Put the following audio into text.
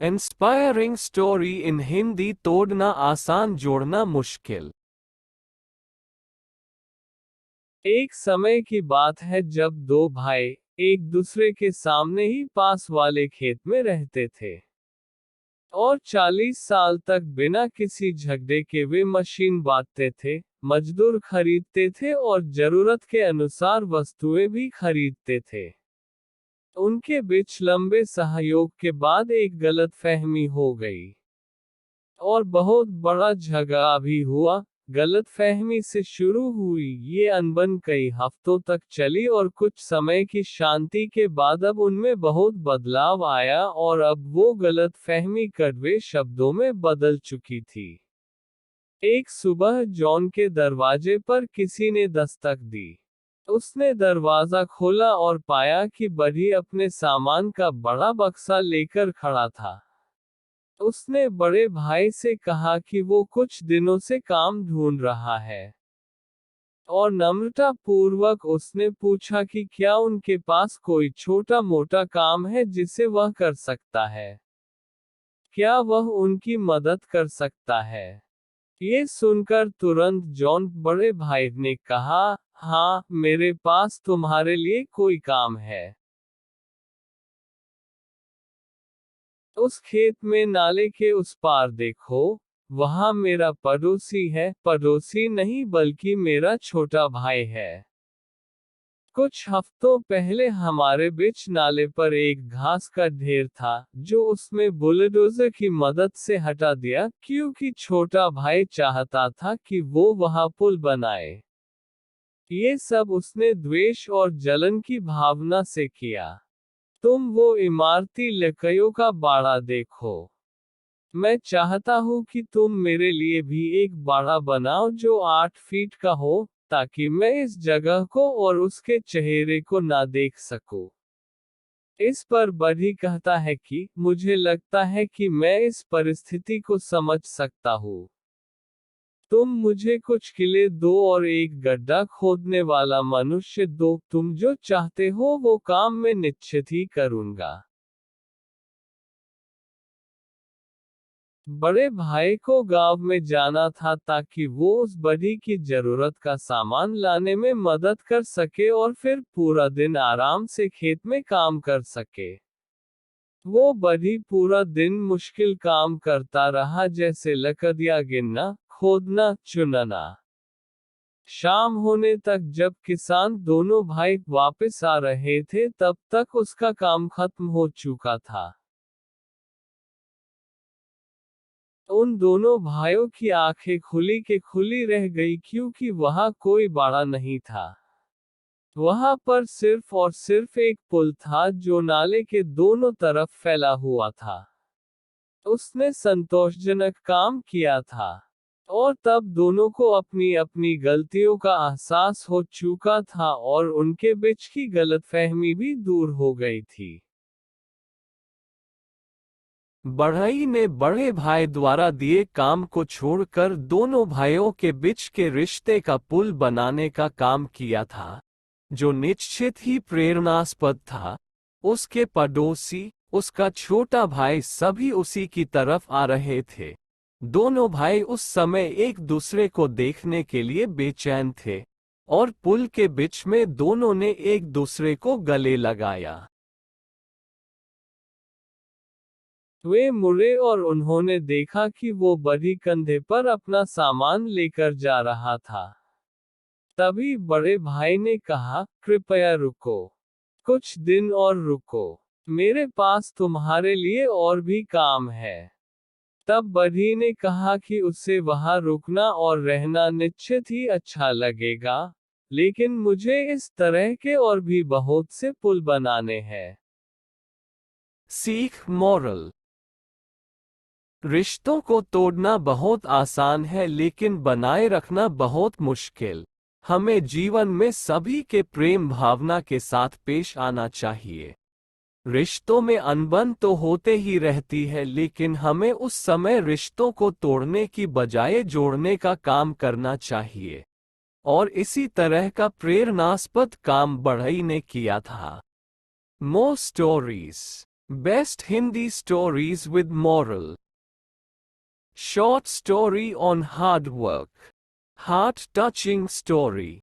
Inspiring story in Hindi. तोड़ना आसान, जोड़ना मुश्किल। एक समय की बात है जब दो भाई एक दूसरे के सामने ही पास वाले खेत में रहते थे और 40 साल तक बिना किसी झगड़े के वे मशीन बांटते थे, मजदूर खरीदते थे और जरूरत के अनुसार वस्तुएं भी खरीदते थे। उनके बीच लंबे सहयोग के बाद एक गलतफहमी हो गई और बहुत बड़ा झगड़ा भी हुआ। गलतफहमी से शुरू हुई ये अनबन कई हफ्तों तक चली और कुछ समय की शांति के बाद अब उनमें बहुत बदलाव आया और अब वो गलतफहमी कड़वे शब्दों में बदल चुकी थी। एक सुबह जॉन के दरवाजे पर किसी ने दस्तक दी। उसने दरवाजा खोला और पाया कि बड़ी अपने सामान का बड़ा बक्सा लेकर खड़ा था। उसने बड़े भाई से कहा कि वो कुछ दिनों से काम ढूंढ रहा है और नम्रता पूर्वक उसने पूछा कि क्या उनके पास कोई छोटा मोटा काम है जिसे वह कर सकता है। क्या वह उनकी मदद कर सकता है। ये सुनकर तुरंत जॉन बड़े भाई ने कहा, हाँ, मेरे पास तुम्हारे लिए कोई काम है। उस खेत में नाले के उस पार देखो, वहां मेरा पड़ोसी है, पड़ोसी नहीं बल्कि मेरा छोटा भाई है। कुछ हफ्तों पहले हमारे बीच नाले पर एक घास का ढेर था जो उसमें बुलडोजर की मदद से हटा दिया क्योंकि छोटा भाई चाहता था कि वो वहां पुल बनाए। ये सब उसने द्वेष और जलन की भावना से किया। तुम वो इमारती लकड़ियों का बाड़ा देखो। मैं चाहता हूँ कि तुम मेरे लिए भी एक बाड़ा बनाओ जो 8 फीट का हो, ताकि मैं इस जगह को और उसके चेहरे को ना देख सकूं। इस पर बड़ी कहता है कि मुझे लगता है कि मैं इस परिस्थिति को समझ सकता हूँ। तुम मुझे कुछ किले दो और एक गड्ढा खोदने वाला मनुष्य दो, तुम जो चाहते हो वो काम मैं निश्चित ही करूंगा। बड़े भाई को गांव में जाना था ताकि वो उस बड़ी की जरूरत का सामान लाने में मदद कर सके और फिर पूरा दिन आराम से खेत में काम कर सके। वो बड़ी पूरा दिन मुश्किल काम करता रहा जैसे लकड़ियां गिनना, खोदना, चुनना। शाम होने तक जब किसान दोनों भाई वापस आ रहे थे तब तक उसका काम खत्म हो चुका था। उन दोनों भाइयों की आंखें खुली के खुली रह गई क्योंकि वहां कोई बाड़ा नहीं था। वहां पर सिर्फ और सिर्फ एक पुल था जो नाले के दोनों तरफ फैला हुआ था। उसने संतोषजनक काम किया था। और तब दोनों को अपनी अपनी गलतियों का एहसास हो चुका था और उनके बीच की गलतफहमी भी दूर हो गई थी। बढ़ई ने बड़े भाई द्वारा दिए काम को छोड़कर दोनों भाइयों के बीच के रिश्ते का पुल बनाने का काम किया था, जो निश्चित ही प्रेरणास्पद था। उसके पड़ोसी, उसका छोटा भाई सभी उसी की तरफ आ रहे थे। दोनों भाई उस समय एक दूसरे को देखने के लिए बेचैन थे और पुल के बीच में दोनों ने एक दूसरे को गले लगाया। वे मुड़े और उन्होंने देखा कि वो बड़ी कंधे पर अपना सामान लेकर जा रहा था। तभी बड़े भाई ने कहा, कृपया रुको। कुछ दिन और रुको। मेरे पास तुम्हारे लिए और भी काम है। तब बड़ी ने कहा कि उसे वहां रुकना और रहना निश्चित ही अच्छा लगेगा, लेकिन मुझे इस तरह के और भी बहुत से पुल बनाने हैं। सीख मोरल। रिश्तों को तोड़ना बहुत आसान है लेकिन बनाए रखना बहुत मुश्किल। हमें जीवन में सभी के प्रेम भावना के साथ पेश आना चाहिए। रिश्तों में अनबन तो होते ही रहती है लेकिन हमें उस समय रिश्तों को तोड़ने की बजाय जोड़ने का काम करना चाहिए। और इसी तरह का प्रेरणास्पद काम बढ़ई ने किया था। More stories. Best Hindi stories with moral. Short story on hard work. Heart-touching story.